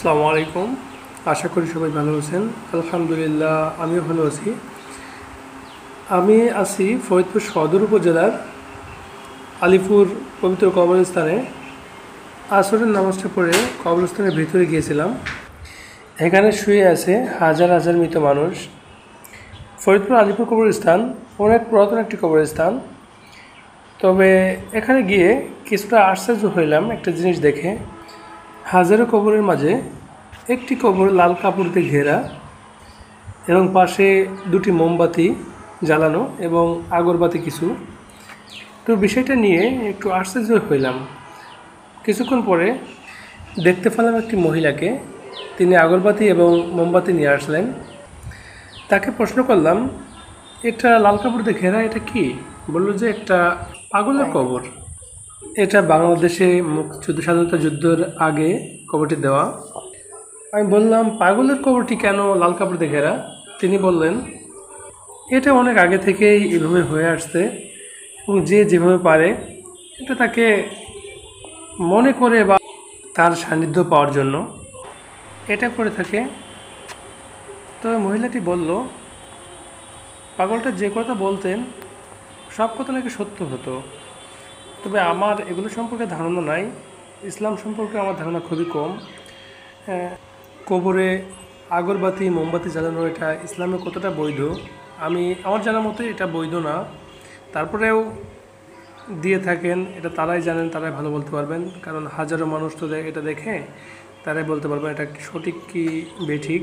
আসসালামু আলাইকুম। আশা করি সবাই ভালো আছেন। আলহামদুলিল্লাহ আমিও ভালো আছি। আমি আছি ফরিদপুর সদর উপজেলার আলিপুর পবিত্র কবরস্থানে। আসরের নামাজটা পড়ে কবরস্থানের ভিতরে গিয়েছিলাম। এখানে শুয়ে আছে হাজার হাজার মৃত মানুষ। ফরিদপুর আলিপুর কবরস্থান অনেক পুরাতন একটি কবরস্থান। তবে এখানে গিয়ে কিছুটা আশ্চর্য হইলাম একটা জিনিস দেখে। হাজারো কবরের মাঝে একটি কবর লাল কাপড় দিয়ে ঘেরা এবং পাশে দুটি মোমবাতি জ্বালানো এবং আগরবাতি কিছু। তো বিষয়টা নিয়ে একটু আশ্চর্য হইলাম। কিছুক্ষণ পরে দেখতে পেলাম একটি মহিলাকে, তিনি আগরবাতি এবং মোমবাতি নিয়ে আসলেন। তাকে প্রশ্ন করলাম, এটা লাল কাপড় দিয়ে ঘেরা এটা কি? বলল যে একটা পাগলের কবর। এটা বাংলাদেশে মুক্তিযুদ্ধ স্বাধীনতা যুদ্ধের আগে কবরটি দেওয়া। আমি বললাম, পাগলের কবরটি কেন লাল কাপড় দিয়ে ঘেরা? তিনি বললেন, এটা অনেক আগে থেকেই এভাবে হয়ে আসছে এবং যে যেভাবে পারে এটা তাকে মনে করে বা তার সান্নিধ্য পাওয়ার জন্য এটা করে থাকে। তবে মহিলাটি বলল, পাগলটা যে কথা বলতেন সব কথা নাকি সত্য হতো। তবে আমার এগুলো সম্পর্কে ধারণা নাই। ইসলাম সম্পর্কে আমার ধারণা খুবই কম। কবরে আগরবাতি মোমবাতি জ্বালানো এটা ইসলামে কতটা বৈধ আমার জানা মতে এটা বৈধ না। তারপরেও দিয়ে থাকেন, এটা তারাই জানেন, তারাই ভালো বলতে পারবেন। কারণ হাজারো মানুষ তো এটা দেখে তারাই বলতে পারবেন এটা সঠিক কি বেঠিক।